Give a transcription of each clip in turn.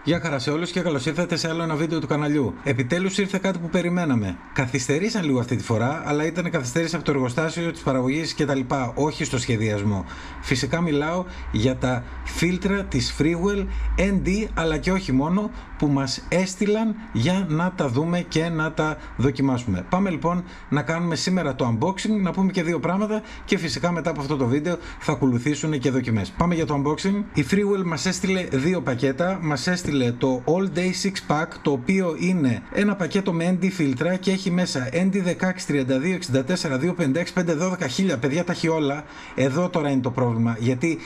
Γεια χαρά σε όλους και καλώς ήρθατε σε άλλο ένα βίντεο του καναλιού. Επιτέλους ήρθε κάτι που περιμέναμε. Καθυστερήσαν λίγο αυτή τη φορά, αλλά ήταν καθυστέρηση από το εργοστάσιο της παραγωγής κτλ. Όχι στο σχεδιασμό. Φυσικά μιλάω για τα φίλτρα της Freewell ND, αλλά και όχι μόνο, που μας έστειλαν για να τα δούμε και να τα δοκιμάσουμε. Πάμε λοιπόν να κάνουμε σήμερα το unboxing, να πούμε και δύο πράγματα και φυσικά μετά από αυτό το βίντεο θα ακολουθήσουν και δοκιμές. Πάμε για το unboxing. Η Freewell μας έστειλε δύο πακέτα. Μας έστειλε το All Day 6 Pack, το οποίο είναι ένα πακέτο με ND φίλτρα και έχει μέσα ND 16, 32, 64, 256, 512, 1000. Παιδιά, τα έχει όλα. Εδώ τώρα είναι το πρόβλημα, γιατί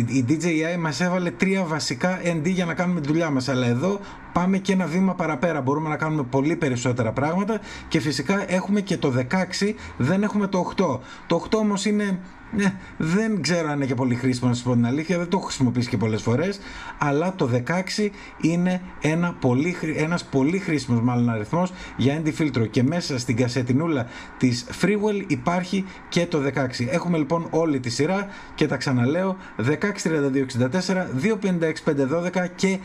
η DJI μας έβαλε τρία βασικά ND για να κάνουμε τη δουλειά μας, αλλά εδώ πάμε και ένα βήμα παραπέρα. Μπορούμε να κάνουμε πολύ περισσότερα πράγματα και φυσικά έχουμε και το 16, δεν έχουμε το 8. Το 8 όμως είναι... δεν ξέρω αν είναι και πολύ χρήσιμο, να σας πω την αλήθεια, δεν το έχω χρησιμοποιήσει και πολλές φορές, αλλά το 16 είναι ένας πολύ χρήσιμος μάλλον αριθμός για ND φίλτρο και μέσα στην κασετινούλα της Freewell υπάρχει και το 16. Έχουμε λοιπόν όλη τη σειρά και τα ξαναλέω, 16, 32, 64, 256, 512 και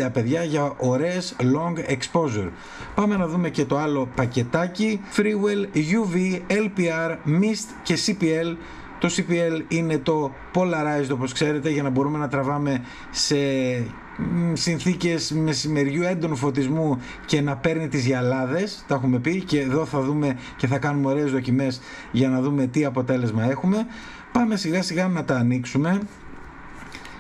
1000, παιδιά, για ωραίες long exposure. Πάμε να δούμε και το άλλο πακετάκι. Freewell UV, LPR, Mist και CPL. Το CPL είναι το polarized, όπως ξέρετε, για να μπορούμε να τραβάμε σε συνθήκες μεσημεριού έντονου φωτισμού και να παίρνει τις γυαλάδες, τα έχουμε πει, και εδώ θα δούμε και θα κάνουμε ωραίες δοκιμές για να δούμε τι αποτέλεσμα έχουμε. Πάμε σιγά σιγά να τα ανοίξουμε.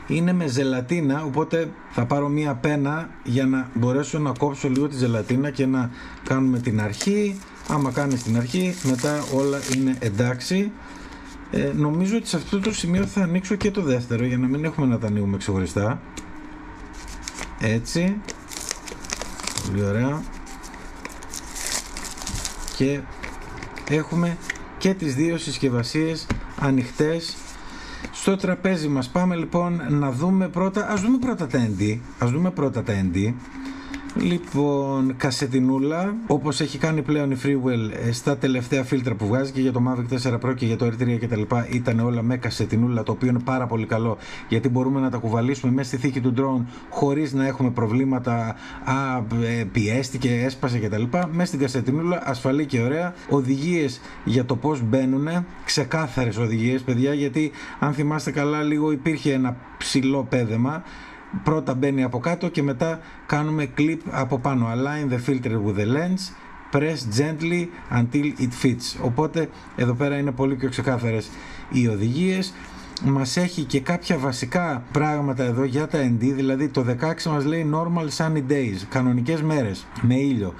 Είναι με ζελατίνα, οπότε θα πάρω μία πένα για να μπορέσω να κόψω λίγο τη ζελατίνα και να κάνουμε την αρχή. Άμα κάνεις την αρχή, μετά όλα είναι εντάξει. Νομίζω ότι σε αυτό το σημείο θα ανοίξω και το δεύτερο, για να μην έχουμε να τα ανοίγουμε ξεχωριστά. Έτσι. Πολύ ωραία. Και έχουμε και τις δύο συσκευασίες ανοιχτές στο τραπέζι μας. Πάμε λοιπόν να δούμε πρώτα. Ας δούμε πρώτα τα ND. Λοιπόν, κασετινούλα, όπως έχει κάνει πλέον η Freewell στα τελευταία φίλτρα που βγάζει και για το Mavic 4 Pro και για το R3 και τα λοιπά, ήταν όλα με κασετινούλα, το οποίο είναι πάρα πολύ καλό, γιατί μπορούμε να τα κουβαλήσουμε μέσα στη θήκη του drone χωρίς να έχουμε προβλήματα, πιέστηκε, έσπασε και τα λοιπά. Μέσα στην κασετινούλα, ασφαλή και ωραία. Οδηγίες για το πώς μπαίνουν, ξεκάθαρες οδηγίες, παιδιά, γιατί αν θυμάστε καλά, λίγο υπήρχε ένα ψηλό πέδεμα. Πρώτα μπαίνει από κάτω και μετά κάνουμε clip από πάνω. Align the filter with the lens, press gently until it fits. Οπότε εδώ πέρα είναι πολύ πιο ξεκάθαρες οι οδηγίες. Μας έχει και κάποια βασικά πράγματα εδώ για τα ND, δηλαδή το 16 μας λέει normal sunny days, κανονικές μέρες με ήλιο.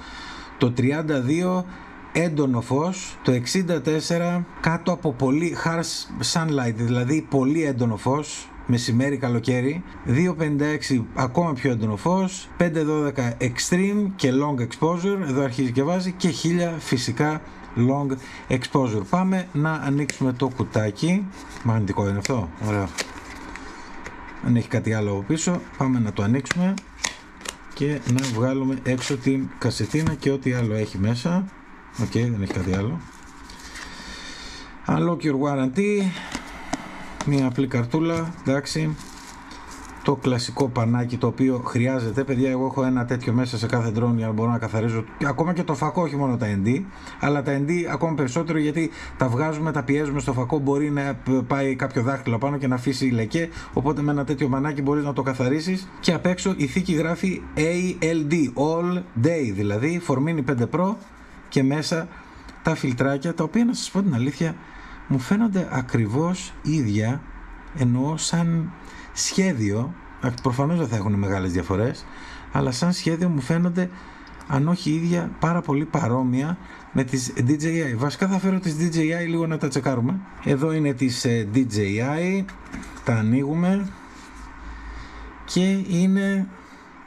Το 32 έντονο φως, το 64 κάτω από πολύ harsh sunlight, δηλαδή πολύ έντονο φως, μεσημέρι, καλοκαίρι, 256 ακόμα πιο έντονο φως, 512 extreme και long exposure, εδώ αρχίζει και βάζει, και 1000 φυσικά long exposure. Πάμε να ανοίξουμε το κουτάκι. Μαγνητικό είναι αυτό, ωραία. Αν έχει κάτι άλλο από πίσω, πάμε να το ανοίξουμε και να βγάλουμε έξω την κασετίνα και ό,τι άλλο έχει μέσα. Οκ, δεν έχει κάτι άλλο. Unlock your warranty. Μια απλή καρτούλα, εντάξει. Το κλασικό πανάκι, το οποίο χρειάζεται, παιδιά. Εγώ έχω ένα τέτοιο μέσα σε κάθε drone για να μπορώ να καθαρίζω ακόμα και το φακό, όχι μόνο τα ND, αλλά τα ND ακόμα περισσότερο, γιατί τα βγάζουμε, τα πιέζουμε στο φακό, μπορεί να πάει κάποιο δάχτυλο πάνω και να αφήσει λεκέ, οπότε με ένα τέτοιο πανάκι μπορείς να το καθαρίσεις. Και απ' έξω η θήκη γράφει ALD, All Day, δηλαδή for Mini 5 Pro, και μέσα τα φιλτράκια, τα οποία, να σας πω την αλήθεια, μου φαίνονται ακριβώς ίδια, εννοώ σαν σχέδιο. Προφανώς δεν θα έχουν μεγάλες διαφορές, αλλά σαν σχέδιο μου φαίνονται, αν όχι ίδια, πάρα πολύ παρόμοια με τις DJI. Βασικά θα φέρω τις DJI λίγο να τα τσεκάρουμε. Εδώ είναι τις DJI, τα ανοίγουμε και είναι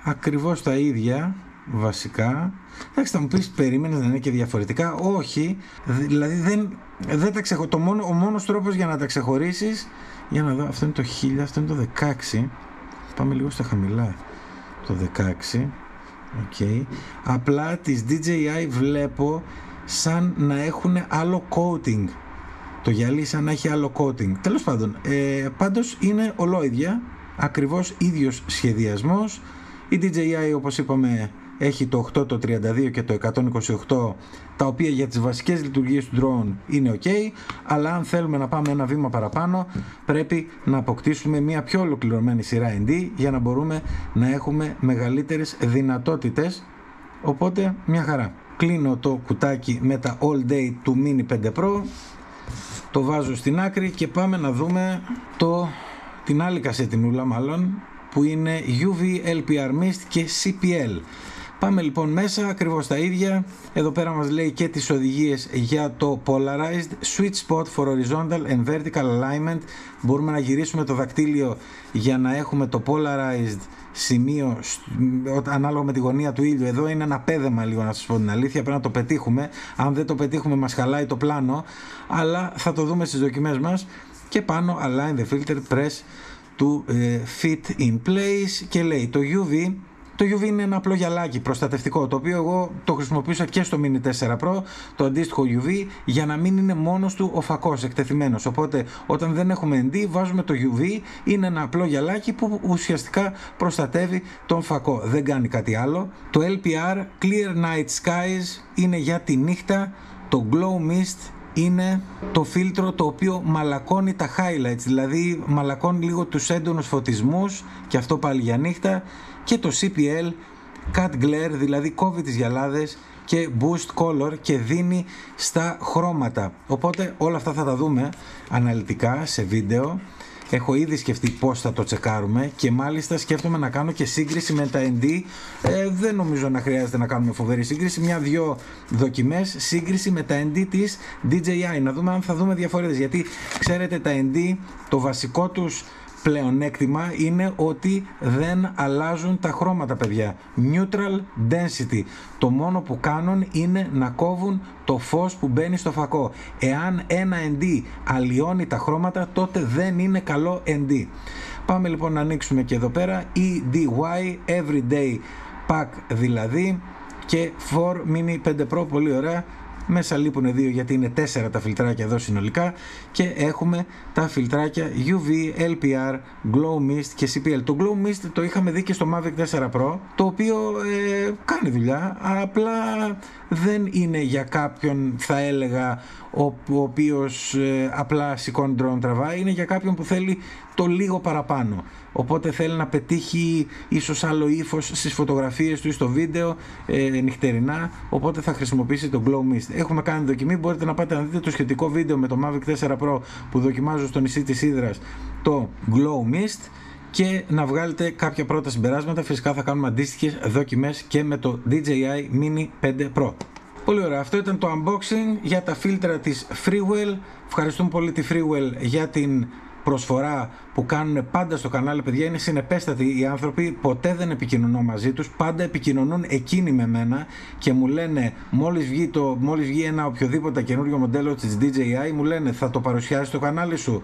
ακριβώς τα ίδια βασικά. Εντάξει, θα μου πεις, περίμενες να είναι και διαφορετικά? Όχι, δηλαδή δεν τα ξεχωρίζω. Ο μόνος τρόπος για να τα ξεχωρίσεις, για να δω, αυτό είναι το 1000, αυτό είναι το 16. Πάμε λίγο στα χαμηλά. Το 16, ok. Απλά τις DJI βλέπω σαν να έχουν άλλο coating. Το γυαλί σαν να έχει άλλο coating. Τέλος πάντων, πάντως είναι ολόιδια, ακριβώς ίδιος σχεδιασμός. Η DJI, όπως είπαμε, έχει το 8, το 32 και το 128, τα οποία για τις βασικές λειτουργίες του drone είναι ok, αλλά αν θέλουμε να πάμε ένα βήμα παραπάνω πρέπει να αποκτήσουμε μια πιο ολοκληρωμένη σειρά ND για να μπορούμε να έχουμε μεγαλύτερες δυνατότητες, οπότε μια χαρά. Κλείνω το κουτάκι με τα All Day του Mini 5 Pro, το βάζω στην άκρη και πάμε να δούμε την άλλη κασετινούλα μάλλον, που είναι UV, LPR Mist και CPL. Πάμε λοιπόν μέσα, ακριβώς τα ίδια. Εδώ πέρα μας λέει και τις οδηγίες για το Polarized Sweet Spot for Horizontal and Vertical Alignment. Μπορούμε να γυρίσουμε το δακτύλιο για να έχουμε το Polarized σημείο ανάλογα με τη γωνία του ήλιου. Εδώ είναι ένα πέδεμα λίγο, να σας πω την αλήθεια, πρέπει να το πετύχουμε. Αν δεν το πετύχουμε μας χαλάει το πλάνο, αλλά θα το δούμε στις δοκιμές μας. Και πάνω Align the Filter, Press to Fit in Place, και λέει το UV. Το UV είναι ένα απλό γυαλάκι προστατευτικό, το οποίο εγώ το χρησιμοποιούσα και στο Mini 4 Pro, το αντίστοιχο UV, για να μην είναι μόνος του ο φακός εκτεθειμένος. Οπότε όταν δεν έχουμε ND βάζουμε το UV, είναι ένα απλό γυαλάκι που ουσιαστικά προστατεύει τον φακό, δεν κάνει κάτι άλλο. Το LPR, Clear Night Skies, είναι για τη νύχτα. Το Glow Mist είναι το φίλτρο το οποίο μαλακώνει τα highlights, δηλαδή μαλακώνει λίγο τους έντονους φωτισμούς, και αυτό πάλι για νύχτα. Και το CPL, Cut Glare, δηλαδή κόβει τις γυαλάδες, και Boost Color και δίνει στα χρώματα. Οπότε όλα αυτά θα τα δούμε αναλυτικά σε βίντεο. Έχω ήδη σκεφτεί πώς θα το τσεκάρουμε, και μάλιστα σκέφτομαι να κάνω και σύγκριση με τα ND. Δεν νομίζω να χρειάζεται να κάνουμε φοβερή σύγκριση, μια-δυο δοκιμές σύγκριση με τα ND της DJI, να δούμε αν θα δούμε διαφορές, γιατί ξέρετε τα ND το βασικό τους πλεονέκτημα είναι ότι δεν αλλάζουν τα χρώματα, παιδιά. Neutral density. Το μόνο που κάνουν είναι να κόβουν το φως που μπαίνει στο φακό. Εάν ένα ND αλλοιώνει τα χρώματα, τότε δεν είναι καλό ND. Πάμε λοιπόν να ανοίξουμε και εδώ πέρα EDY, Everyday Pack δηλαδή, και 4 Mini 5 Pro, πολύ ωραία. Μέσα λείπουν 2 γιατί είναι 4 τα φιλτράκια εδώ συνολικά, και έχουμε τα φιλτράκια UV, LPR, Glow Mist και CPL. Το Glow Mist το είχαμε δει και στο Mavic 4 Pro, το οποίο κάνει δουλειά, απλά δεν είναι για κάποιον, θα έλεγα, ο οποίος απλά σηκώνει drone τραβάει, είναι για κάποιον που θέλει το λίγο παραπάνω. Οπότε θέλει να πετύχει ίσως άλλο ύφος στις φωτογραφίες του ή στο βίντεο νυχτερινά, οπότε θα χρησιμοποιήσει το Glow Mist. Έχουμε κάνει δοκιμή, μπορείτε να πάτε να δείτε το σχετικό βίντεο με το Mavic 4 Pro που δοκιμάζω στο νησί της Ύδρας, το Glow Mist, και να βγάλετε κάποια πρώτα συμπεράσματα. Φυσικά θα κάνουμε αντίστοιχες δοκιμές και με το DJI Mini 5 Pro. Πολύ ωραία, αυτό ήταν το unboxing για τα φίλτρα της Freewell. Ευχαριστούμε πολύ τη Freewell για την προσφορά που κάνουν πάντα στο κανάλι, παιδιά. Είναι συνεπέστατοι οι άνθρωποι, ποτέ δεν επικοινωνώ μαζί τους, πάντα επικοινωνούν εκείνοι με μένα και μου λένε μόλις βγει ένα οποιοδήποτε καινούριο μοντέλο της DJI, μου λένε θα το παρουσιάσεις στο κανάλι σου?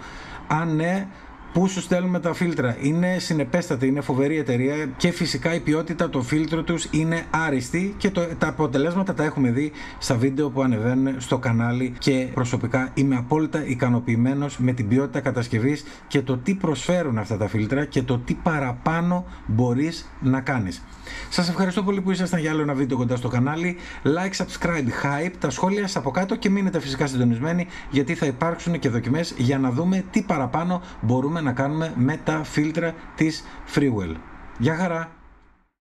Αν ναι, πού σου στέλνουμε τα φίλτρα? Είναι συνεπέστατη, είναι φοβερή εταιρεία, και φυσικά η ποιότητα των φίλτρων τους είναι άριστη, και τα αποτελέσματα τα έχουμε δει στα βίντεο που ανεβαίνουν στο κανάλι, και προσωπικά είμαι απόλυτα ικανοποιημένος με την ποιότητα κατασκευής και το τι προσφέρουν αυτά τα φίλτρα και το τι παραπάνω μπορείς να κάνεις. Σας ευχαριστώ πολύ που ήσασταν για άλλο ένα βίντεο κοντά στο κανάλι. Like, subscribe, hype, τα σχόλια σας από κάτω, και μείνετε φυσικά συντονισμένοι, γιατί θα υπάρξουν και δοκιμές για να δούμε τι παραπάνω μπορούμε να κάνουμε με τα φίλτρα της Freewell. Γεια χαρά!